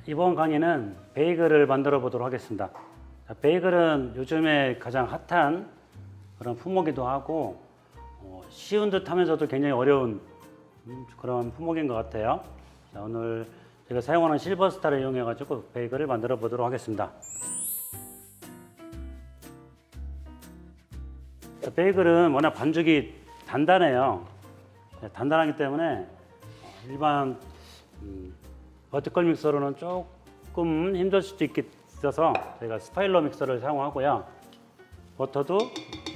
이번 강의는 베이글을 만들어 보도록 하겠습니다. 베이글은 요즘에 가장 핫한 그런 품목이기도 하고 쉬운 듯 하면서도 굉장히 어려운 그런 품목인 것 같아요. 자, 오늘 제가 사용하는 실버스타를 이용해 가지고 베이글을 만들어 보도록 하겠습니다. 자, 베이글은 워낙 반죽이 단단해요. 단단하기 때문에 일반 버티컬 믹서로는 조금 힘들 수도 있어서 저희가 스파일러 믹서를 사용하고요. 버터도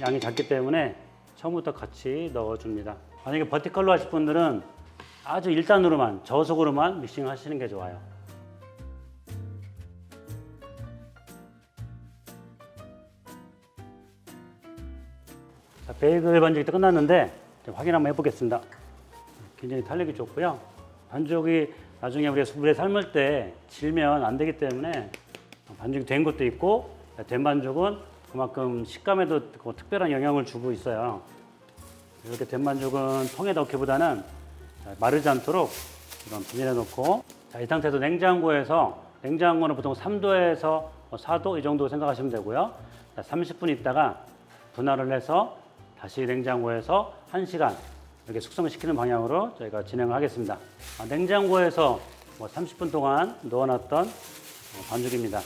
양이 작기 때문에 처음부터 같이 넣어줍니다. 만약에 버티컬로 하실 분들은 아주 1단으로만 저속으로만 믹싱 하시는 게 좋아요. 자, 베이글 반죽이 끝났는데 확인 한번 해보겠습니다. 굉장히 탄력이 좋고요. 반죽이 나중에 우리가 물에 삶을 때 질면 안 되기 때문에 반죽이 된 것도 있고, 된 반죽은 그만큼 식감에도 특별한 영향을 주고 있어요. 이렇게 된 반죽은 통에 넣기보다는 마르지 않도록 이런 비닐에 넣고, 자, 이 상태에서 냉장고는 보통 3도에서 4도 이 정도 생각하시면 되고요. 자, 30분 있다가 분할을 해서 다시 냉장고에서 1시간 이렇게 숙성시키는 방향으로 저희가 진행을 하겠습니다. 냉장고에서 30분 동안 넣어놨던 반죽입니다.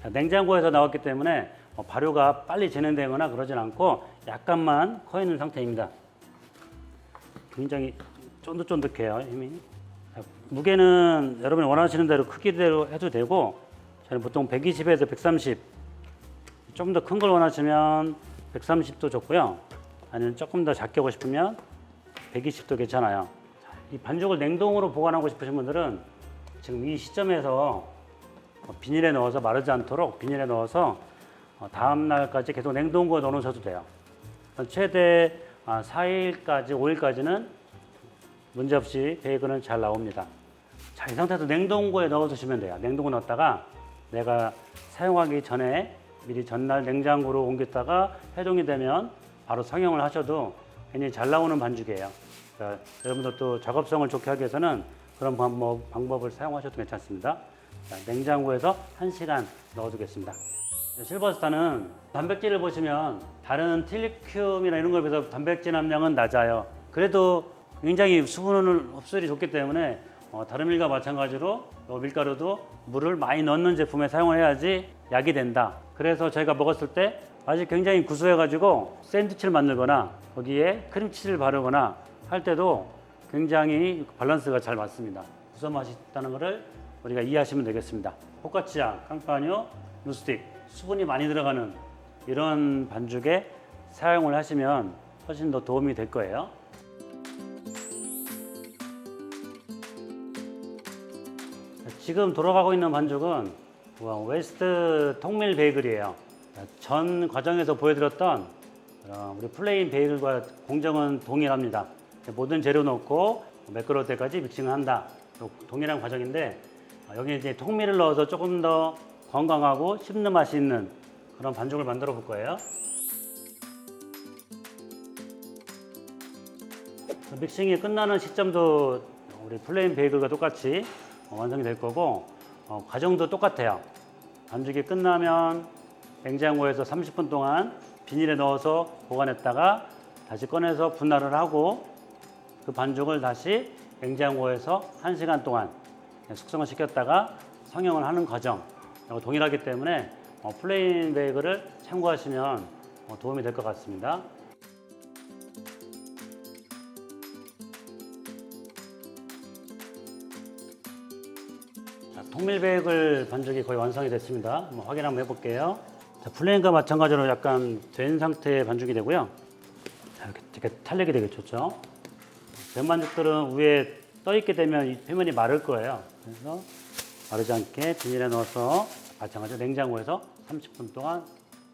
자, 냉장고에서 나왔기 때문에 발효가 빨리 진행되거나 그러진 않고 약간만 커 있는 상태입니다. 굉장히 쫀득쫀득해요, 힘이. 자, 무게는 여러분이 원하시는 대로 크기대로 해도 되고, 저는 보통 120에서 130, 좀 더 큰 걸 원하시면 130도 좋고요. 아니면 조금 더 작게 하고 싶으면 120도 괜찮아요. 이 반죽을 냉동으로 보관하고 싶으신 분들은 지금 이 시점에서 비닐에 넣어서 마르지 않도록 비닐에 넣어서 다음 날까지 계속 냉동고에 넣어 놓으셔도 돼요. 최대 4일까지 5일까지는 문제없이 베이글은 잘 나옵니다. 자, 이 상태에서 냉동고에 넣어 두시면 돼요. 냉동고 넣었다가 내가 사용하기 전에 미리 전날 냉장고로 옮겼다가 해동이 되면 바로 성형을 하셔도 굉장히 잘 나오는 반죽이에요. 그러니까 여러분들도 작업성을 좋게 하기 위해서는 그런 방법을 사용하셔도 괜찮습니다. 자, 냉장고에서 1시간 넣어두겠습니다. 실버스타는 단백질을 보시면 다른 틸리큐움이나 이런 거에 비해서 단백질 함량은 낮아요. 그래도 굉장히 수분 흡수율이 좋기 때문에 다른 밀과 마찬가지로 밀가루도 물을 많이 넣는 제품에 사용을 해야지 약이 된다. 그래서 저희가 먹었을 때 맛이 굉장히 구수해가지고 샌드위치를 만들거나 거기에 크림치즈를 바르거나 할 때도 굉장히 밸런스가 잘 맞습니다. 구수 맛이 있다는 것을 우리가 이해하시면 되겠습니다. 포카치아, 깡파뇨, 누스틱, 수분이 많이 들어가는 이런 반죽에 사용을 하시면 훨씬 더 도움이 될 거예요. 지금 돌아가고 있는 반죽은 웨스트 통밀 베이글이에요. 전 과정에서 보여드렸던 우리 플레인 베이글과 공정은 동일합니다. 모든 재료 넣고 매끄러울 때까지 믹싱을 한다. 동일한 과정인데 여기 이제 통밀을 넣어서 조금 더 건강하고 씹는 맛이 있는 그런 반죽을 만들어 볼 거예요. 믹싱이 끝나는 시점도 우리 플레인 베이글과 똑같이 완성이 될 거고, 과정도 똑같아요. 반죽이 끝나면 냉장고에서 30분 동안 비닐에 넣어서 보관했다가 다시 꺼내서 분할을 하고 그 반죽을 다시 냉장고에서 1시간 동안 숙성을 시켰다가 성형을 하는 과정, 동일하기 때문에 플레인 베이글을 참고하시면 도움이 될 것 같습니다. 자, 통밀 베이글 반죽이 거의 완성이 됐습니다. 한번 확인 한번 해볼게요. 자, 플레인과 마찬가지로 약간 된 상태의 반죽이 되고요. 자, 이렇게 탄력이 되게 좋죠. 된 반죽들은 위에 떠 있게 되면 이 표면이 마를 거예요. 그래서 마르지 않게 비닐에 넣어서 마찬가지로 냉장고에서 30분 동안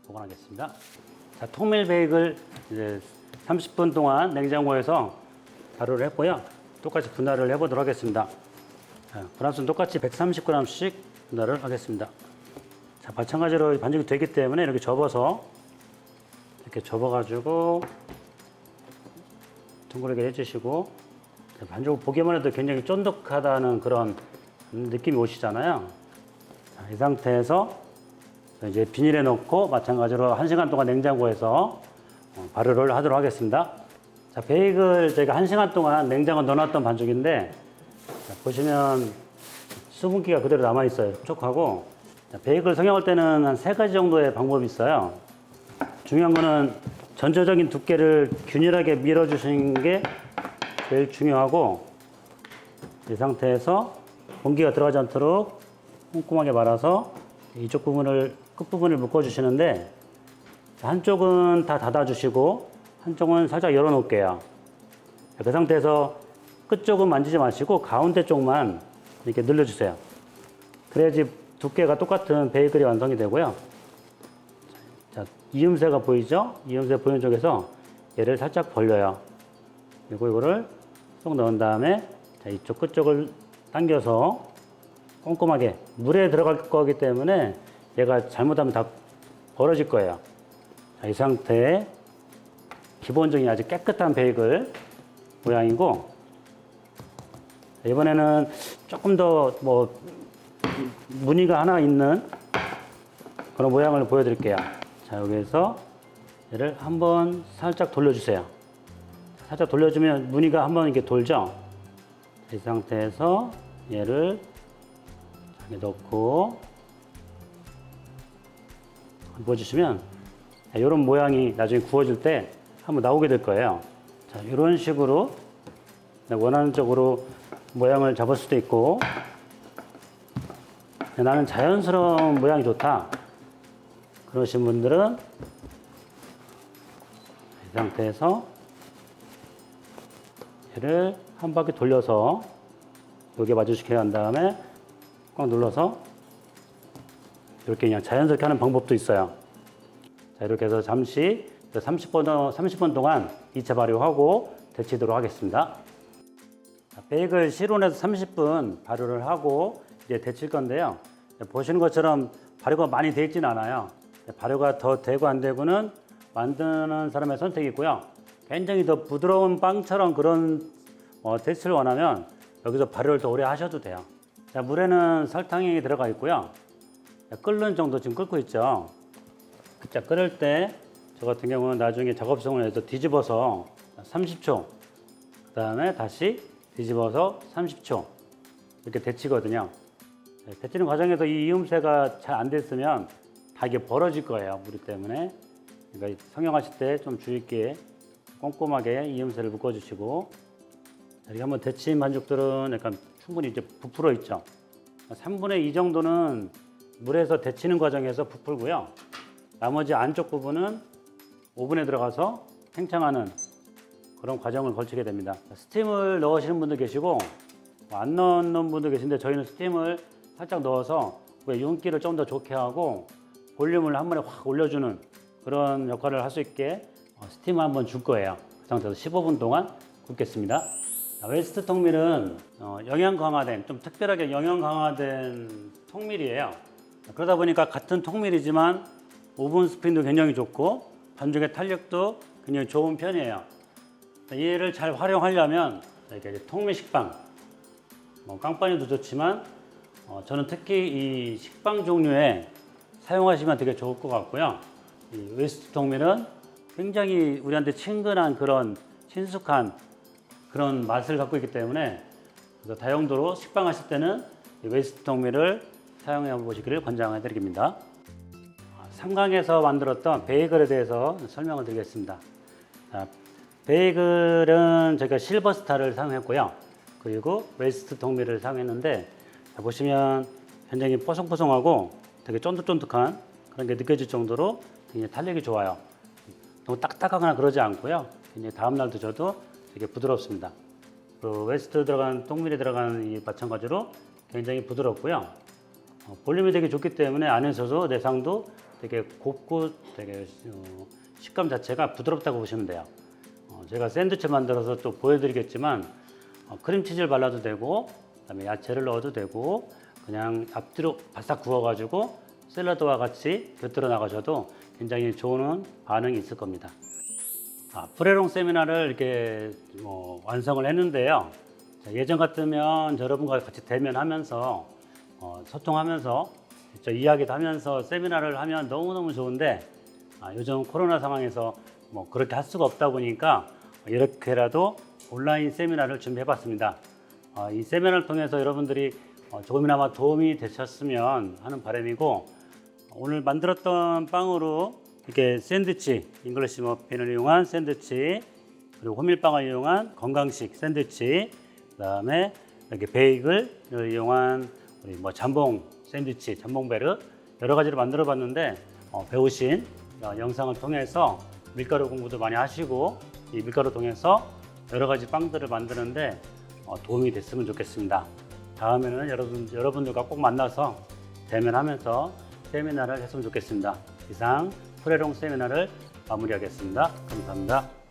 보관하겠습니다. 자, 통밀 베이글 이제 30분 동안 냉장고에서 발효를 했고요. 똑같이 분할을 해보도록 하겠습니다. 자, 분할수는 똑같이 130g씩 분할을 하겠습니다. 자, 마찬가지로 반죽이 되기 때문에 이렇게 접어서 이렇게 접어가지고 둥그렇게 해주시고, 반죽 보기만 해도 굉장히 쫀득하다는 그런 느낌이 오시잖아요. 이 상태에서 이제 비닐에 넣고 마찬가지로 1시간 동안 냉장고에서 발효를 하도록 하겠습니다. 자, 베이글 제가 1시간 동안 냉장고에 넣어놨던 반죽인데, 자, 보시면 수분기가 그대로 남아있어요. 촉촉하고. 자, 베이글 성형할 때는 한 3가지 정도의 방법이 있어요. 중요한 거는 전체적인 두께를 균일하게 밀어주시는 게 제일 중요하고, 이 상태에서 공기가 들어가지 않도록 꼼꼼하게 말아서 이쪽 부분을, 끝부분을 묶어주시는데, 한쪽은 다 닫아주시고 한쪽은 살짝 열어놓을게요. 그 상태에서 끝쪽은 만지지 마시고 가운데 쪽만 이렇게 늘려주세요. 그래야지 두께가 똑같은 베이글이 완성이 되고요. 자, 이음새가 보이죠? 이음새 보이는 쪽에서 얘를 살짝 벌려요. 그리고 이거를 쏙 넣은 다음에, 자, 이쪽 끝쪽을 당겨서 꼼꼼하게, 물에 들어갈 거기 때문에 얘가 잘못하면 다 벌어질 거예요. 자, 이 상태에 기본적인 아주 깨끗한 베이글 모양이고, 이번에는 조금 더 무늬가 하나 있는 그런 모양을 보여드릴게요. 자, 여기에서 얘를 한번 살짝 돌려주세요. 살짝 돌려주면 무늬가 한번 이렇게 돌죠. 이 상태에서 얘를 여기 넣고 보여주시면 이런 모양이 나중에 구워질 때 한번 나오게 될 거예요. 자, 이런 식으로 원하는 쪽으로 모양을 잡을 수도 있고, 나는 자연스러운 모양이 좋다 그러신 분들은 이 상태에서 얘를 한 바퀴 돌려서 여기에 마주시게 한 다음에 꽉 눌러서 이렇게 그냥 자연스럽게 하는 방법도 있어요. 자, 이렇게 해서 잠시 30분 동안 2차 발효하고 데치도록 하겠습니다. 자, 베이글 실온에서 30분 발효를 하고 이제 데칠 건데요. 보시는 것처럼 발효가 많이 되어 있지는 않아요. 발효가 더 되고 안 되고는 만드는 사람의 선택이고요. 굉장히 더 부드러운 빵처럼 그런 데치를 원하면 여기서 발효를 더 오래 하셔도 돼요. 자, 물에는 설탕이 들어가 있고요. 끓는 정도 지금 끓고 있죠. 자, 끓을 때 저 같은 경우는 나중에 작업성을 해서 뒤집어서 30초, 그 다음에 다시 뒤집어서 30초 이렇게 데치거든요. 데치는 과정에서 이 이음새가 잘 안 됐으면 다 이게 벌어질 거예요, 물이 때문에. 그러니까 성형하실 때 좀 주의 있게 꼼꼼하게 이음새를 묶어주시고, 이렇게 한번 데친 반죽들은 약간 충분히 이제 부풀어 있죠. 3분의 2 정도는 물에서 데치는 과정에서 부풀고요. 나머지 안쪽 부분은 오븐에 들어가서 팽창하는 그런 과정을 거치게 됩니다. 스팀을 넣으시는 분도 계시고 안 넣는 분도 계신데, 저희는 스팀을 살짝 넣어서 윤기를 좀 더 좋게 하고 볼륨을 한 번에 확 올려주는 그런 역할을 할 수 있게 스팀을 한번 줄 거예요. 그 상태에서 15분 동안 굽겠습니다. 웨스트 통밀은 영양 강화된, 좀 특별하게 영양 강화된 통밀이에요. 그러다 보니까 같은 통밀이지만 오븐 스핀도 굉장히 좋고 반죽의 탄력도 굉장히 좋은 편이에요. 얘를 잘 활용하려면 이렇게 통밀 식빵, 깡빠니도 좋지만 저는 특히 이 식빵 종류에 사용하시면 되게 좋을 것 같고요. 이 웨스트 통밀은 굉장히 우리한테 친근한 그런 친숙한 그런 맛을 갖고 있기 때문에, 그래서 다용도로 식빵 하실 때는 이 웨스트 통밀을 사용해 보시기를 권장해 드립니다. 삼강에서 만들었던 베이글에 대해서 설명을 드리겠습니다. 자, 베이글은 저희가 실버스타를 사용했고요. 그리고 웨스트 통밀을 사용했는데, 자, 보시면 굉장히 뽀송뽀송하고 되게 쫀득쫀득한 그런 게 느껴질 정도로 굉장히 탄력이 좋아요. 너무 딱딱하거나 그러지 않고요. 굉장히 다음날 드셔도 되게 부드럽습니다. 그 웨스트 들어간 통밀이 들어간 이 마찬가지로 굉장히 부드럽고요. 볼륨이 되게 좋기 때문에 안에서도 내상도 되게 곱고 되게 식감 자체가 부드럽다고 보시면 돼요. 제가 샌드위치 만들어서 또 보여드리겠지만 크림치즈를 발라도 되고, 그다음에 야채를 넣어도 되고, 그냥 앞뒤로 바싹 구워가지고 샐러드와 같이 곁들여 나가셔도 굉장히 좋은 반응이 있을 겁니다. 프레롱 세미나를 이렇게 완성을 했는데요. 자, 예전 같으면 여러분과 같이 대면하면서 소통하면서 저 이야기도 하면서 세미나를 하면 너무너무 좋은데 요즘 코로나 상황에서 뭐 그렇게 할 수가 없다 보니까 이렇게라도 온라인 세미나를 준비해 봤습니다. 이 세미나를 통해서 여러분들이 조금이나마 도움이 되셨으면 하는 바람이고, 오늘 만들었던 빵으로 이렇게 샌드위치, 잉글리시 머핀을 이용한 샌드위치, 그리고 호밀빵을 이용한 건강식 샌드위치, 그다음에 이렇게 베이글을 이용한 우리 뭐 잠봉 샌드위치, 잠봉베르 여러 가지를 만들어 봤는데 배우신 영상을 통해서 밀가루 공부도 많이 하시고 이 밀가루 통해서 여러 가지 빵들을 만드는데 도움이 됐으면 좋겠습니다. 다음에는 여러분들과 꼭 만나서 대면하면서 세미나를 했으면 좋겠습니다. 이상 프레롱 세미나를 마무리하겠습니다. 감사합니다.